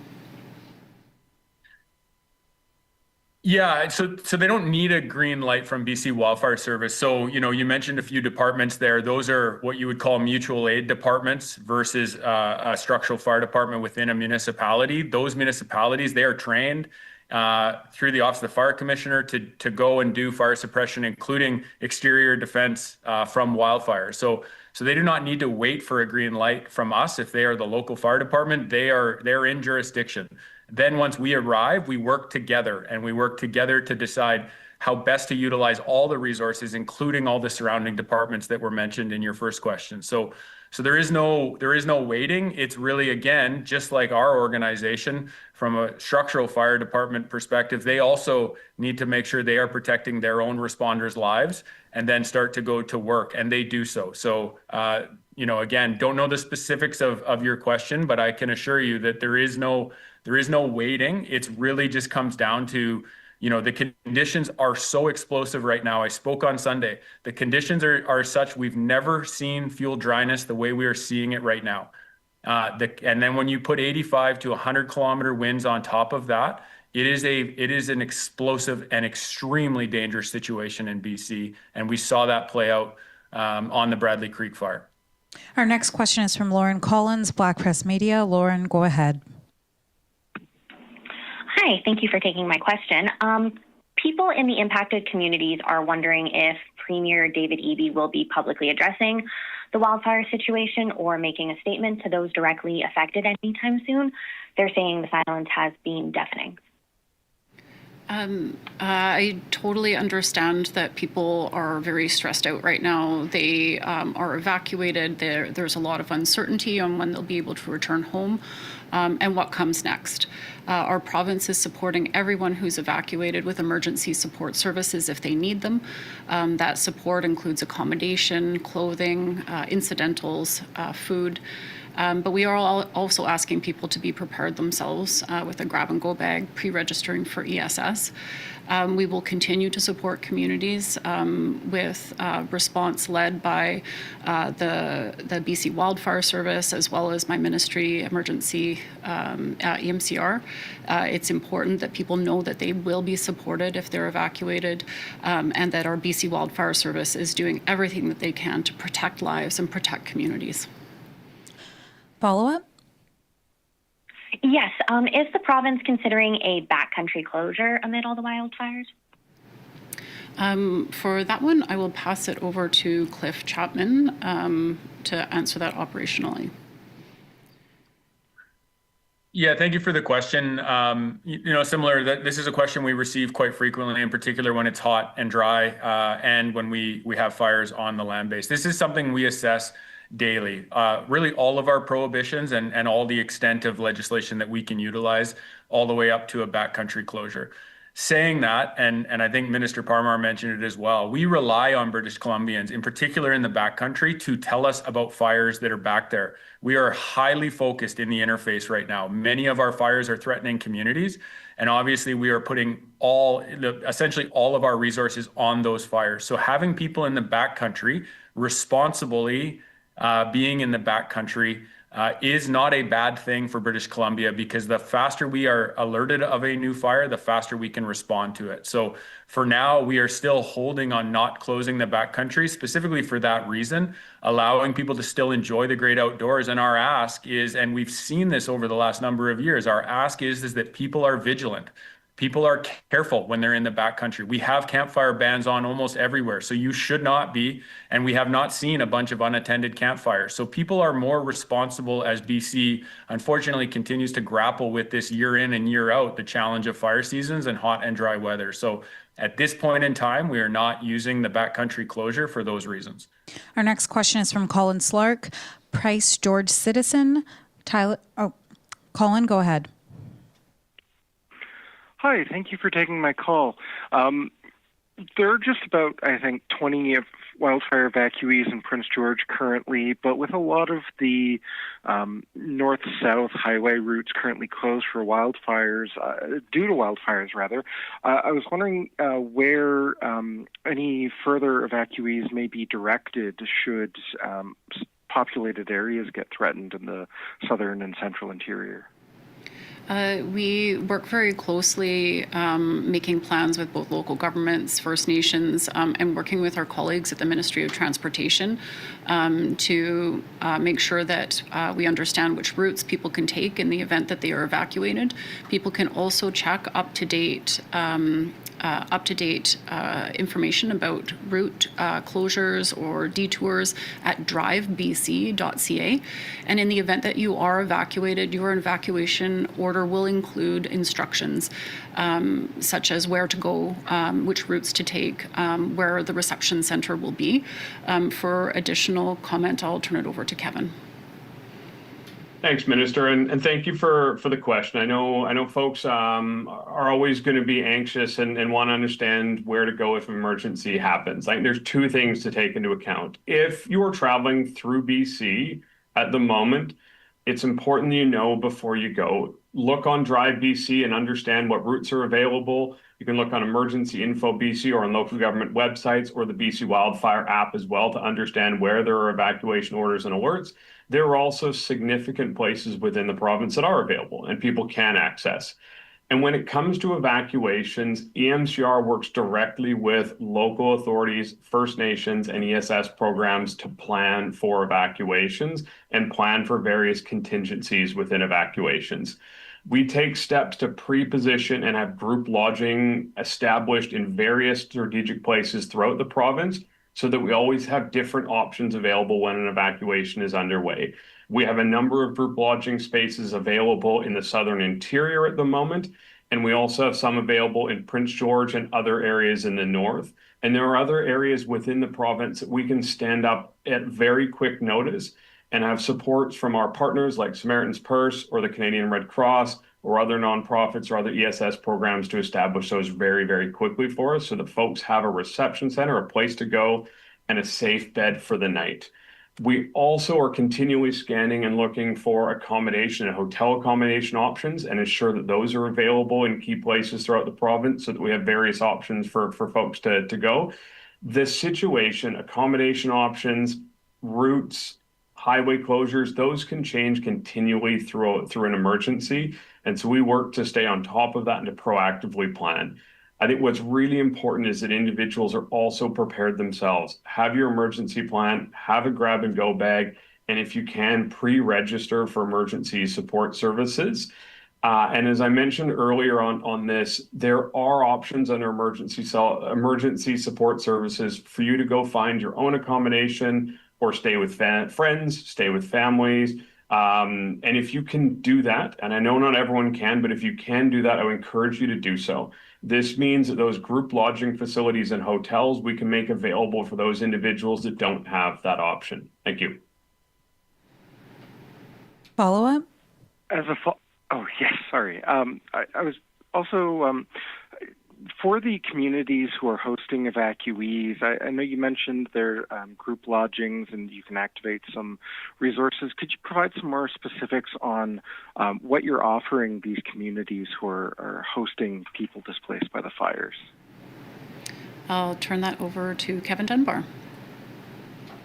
Speaker 3: Yeah, so they don't need a green light from BC Wildfire Service. So, you mentioned a few departments there. Those are what you would call mutual aid departments versus a structural fire department within a municipality. Those municipalities, they are trained through the Office of the Fire Commissioner to go and do fire suppression, including exterior defense from wildfire. So they do not need to wait for a green light from us. If they are the local fire department, they're in jurisdiction. Then once we arrive, we work together, and we work together to decide how best to utilize all the resources, including all the surrounding departments that were mentioned in your first question. So there is no waiting. It's really, again, just like our organization, from a structural fire department perspective, they also need to make sure they are protecting their own responders' lives and then start to go to work, and they do so. So, again, don't know the specifics of your question, but I can assure you that there is no waiting. It really just comes down to, the conditions are so explosive right now. I spoke on Sunday. The conditions are such, we've never seen fuel dryness the way we are seeing it right now. And then when you put 85 to 100 kilometer winds on top of that, It is an explosive and extremely dangerous situation in BC, and we saw that play out on the Bradley Creek fire.
Speaker 5: Our next question is from Lauren Collins, Black Press Media. Lauren, go ahead.
Speaker 12: Hi, thank you for taking my question. People in the impacted communities are wondering if Premier David Eby will be publicly addressing the wildfire situation or making a statement to those directly affected anytime soon. They're saying the silence has been deafening.
Speaker 1: I totally understand that people are very stressed out right now. They are evacuated. There's a lot of uncertainty on when they'll be able to return home and what comes next. Our province is supporting everyone who's evacuated with emergency support services if they need them. That support includes accommodation, clothing, incidentals, food. But we are also asking people to be prepared themselves with a grab-and-go bag, pre-registering for ESS. We will continue to support communities with response led by the BC Wildfire Service, as well as my ministry, emergency EMCR. It's important that people know that they will be supported if they're evacuated, and that our BC Wildfire Service is doing everything that they can to protect lives and protect communities.
Speaker 5: Follow-up?
Speaker 12: Yes. Is the province considering a backcountry closure amid all the wildfires?
Speaker 1: For that one, I will pass it over to Cliff Chapman to answer that operationally.
Speaker 3: Yeah, thank you for the question. Similar, that this is a question we receive quite frequently, in particular when it's hot and dry and when we have fires on the land base. This is something we assess daily. Really all of our prohibitions and all the extent of legislation that we can utilize all the way up to a backcountry closure. Saying that, and I think Minister Parmar mentioned it as well, we rely on British Columbians, in particular in the backcountry, to tell us about fires that are back there. We are highly focused in the interface right now. Many of our fires are threatening communities, and obviously we are putting essentially all of our resources on those fires. So having people in the backcountry responsibly being in the backcountry is not a bad thing for British Columbia, because the faster we are alerted of a new fire, the faster we can respond to it. So for now, we are still holding on not closing the backcountry, specifically for that reason, allowing people to still enjoy the great outdoors. And our ask is, and we've seen this over the last number of years, our ask is that people are vigilant. People are careful when they're in the backcountry. We have campfire bans on almost everywhere, so you should not be, and we have not seen a bunch of unattended campfires. So people are more responsible as BC, unfortunately, continues to grapple with this year in and year out, the challenge of fire seasons and hot and dry weather. So at this point in time, we are not using the backcountry closure for those reasons.
Speaker 5: Our next question is from Colin Slark, Price George Citizen. Colin, go ahead.
Speaker 13: Hi, thank you for taking my call. There are just about, I think, 20 wildfire evacuees in Prince George currently, but with a lot of the north-south highway routes currently closed for wildfires, due to wildfires rather, I was wondering where any further evacuees may be directed should populated areas get threatened in the southern and central interior.
Speaker 1: We work very closely making plans with both local governments, First Nations, and working with our colleagues at the Ministry of Transportation to make sure that we understand which routes people can take in the event that they are evacuated. People can also check up-to-date information about route closures or detours at drivebc.ca. And in the event that you are evacuated, your evacuation order will include instructions such as where to go, which routes to take, where the reception center will be. For additional comment, I'll turn it over to Kevin.
Speaker 7: Thanks, Minister, and thank you for the question. I know folks are always going to be anxious and want to understand where to go if an emergency happens. Like, there's two things to take into account. If you are traveling through BC at the moment, it's important that you know before you go. Look on Drive BC and understand what routes are available. You can look on Emergency Info BC or on local government websites or the BC Wildfire app as well to understand where there are evacuation orders and alerts. There are also significant places within the province that are available and people can access. And when it comes to evacuations, EMCR works directly with local authorities, First Nations, and ESS programs to plan for evacuations and plan for various contingencies within evacuations. We take steps to pre-position and have group lodging established in various strategic places throughout the province so that we always have different options available when an evacuation is underway. We have a number of group lodging spaces available in the southern interior at the moment, and we also have some available in Prince George and other areas in the north. And there are other areas within the province that we can stand up at very quick notice and have supports from our partners like Samaritan's Purse or the Canadian Red Cross or other nonprofits or other ESS programs to establish those very, very quickly for us so that folks have a reception center, a place to go, and a safe bed for the night. We also are continually scanning and looking for accommodation and hotel accommodation options and ensure that those are available in key places throughout the province so that we have various options for folks to go. This situation, accommodation options, routes, highway closures, those can change continually through an emergency. And so we work to stay on top of that and to proactively plan. I think what's really important is that individuals are also prepared themselves. Have your emergency plan, have a grab and go bag, and if you can, pre-register for emergency support services. And as I mentioned earlier on this, there are options under emergency support services for you to go find your own accommodation or stay with friends, stay with families. And if you can do that, and I know not everyone can, but if you can do that, I would encourage you to do so. This means that those group lodging facilities and hotels we can make available for those individuals that don't have that option. Thank you.
Speaker 5: Follow up?
Speaker 13: Oh, yes, sorry. I was also, for the communities who are hosting evacuees, I know you mentioned their group lodgings and you can activate some resources. Could you provide some more specifics on what you're offering these communities who are hosting people displaced by the fires?
Speaker 1: I'll turn that over to Kevin Dunbar.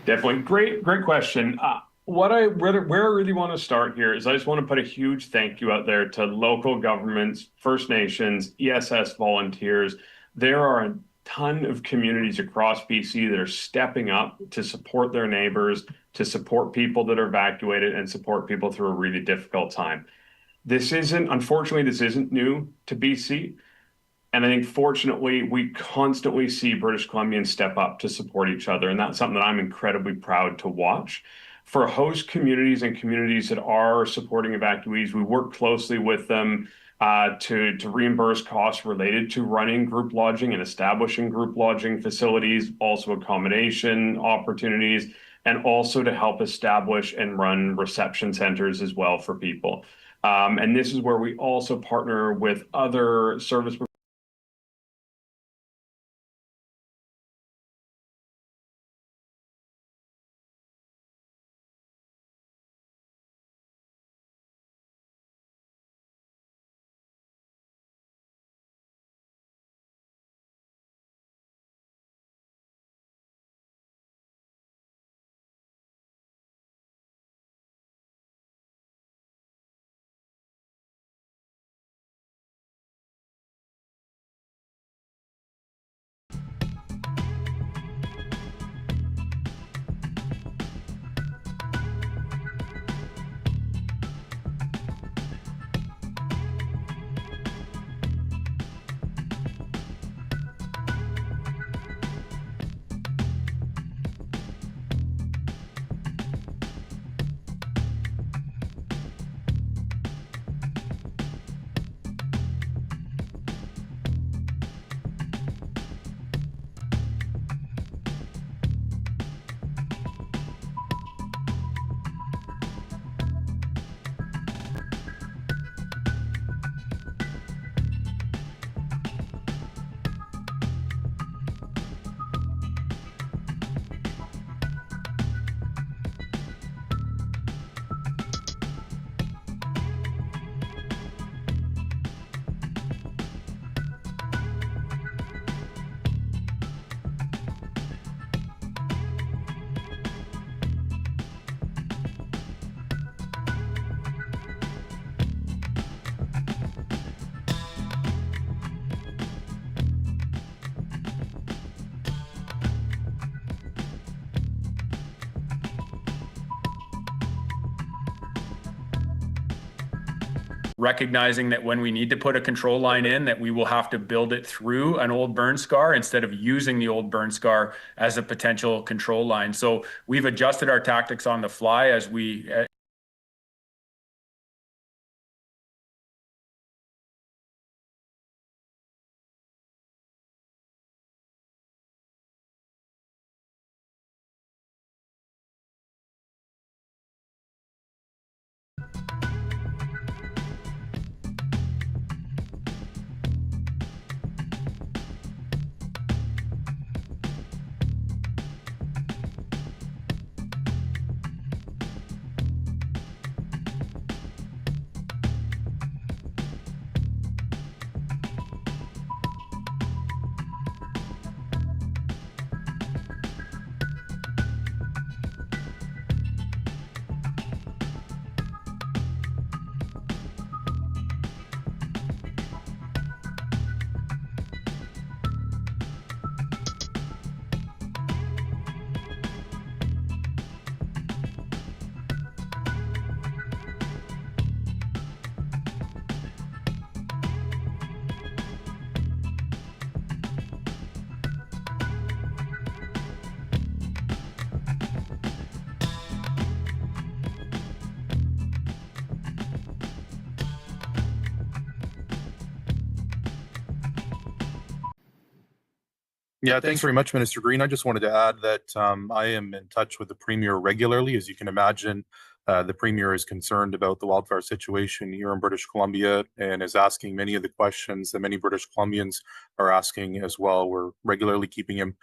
Speaker 7: Definitely. Great question. Where I really want to start here is I just want to put a huge thank you out there to local governments, First Nations, ESS volunteers. There are a ton of communities across BC that are stepping up to support their neighbors, to support people that are evacuated and support people through a really difficult time. Unfortunately, this isn't new to BC. And I think, fortunately, we constantly see British Columbians step up to support each other. And that's something that I'm incredibly proud to watch. For host communities and communities that are supporting evacuees, we work closely with them to reimburse costs related to running group lodging and establishing group lodging facilities, also accommodation opportunities, and also to help establish and run reception centers as well for people. And this is where we also partner with other service providers
Speaker 3: recognizing that when we need to put a control line in, that we will have to build it through an old burn scar instead of using the old burn scar as a potential control line. So we've adjusted our tactics on the fly as we
Speaker 2: Yeah, thanks very much, Minister Green. I just wanted to add that I am in touch with the Premier regularly. As you can imagine, the Premier is concerned about the wildfire situation here in British Columbia and is asking many of the questions that many British Columbians are asking as well. We're regularly keeping him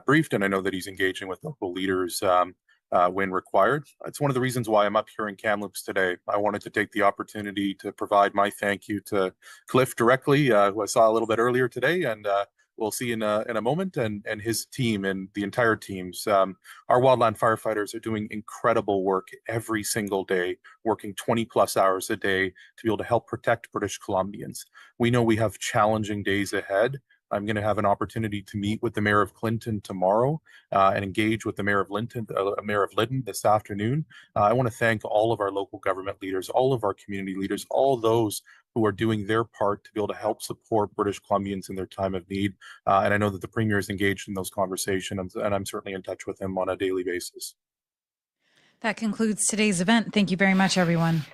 Speaker 2: briefed, and I know that he's engaging with local leaders when required. It's one of the reasons why I'm up here in Kamloops today. I wanted to take the opportunity to provide my thank you to Cliff directly, who I saw a little bit earlier today, and we'll see in a moment, and his team and the entire teams. Our wildland firefighters are doing incredible work every single day, working 20 plus hours a day to be able to help protect British Columbians. We know we have challenging days ahead. I'm going to have an opportunity to meet with the Mayor of Clinton tomorrow and engage with the Mayor of Lytton this afternoon. I want to thank all of our local government leaders, all of our community leaders, all those who are doing their part to be able to help support British Columbians in their time of need. And I know that the Premier is engaged in those conversations, and I'm certainly in touch with him on a daily basis.
Speaker 5: That concludes today's event. Thank you very much, everyone.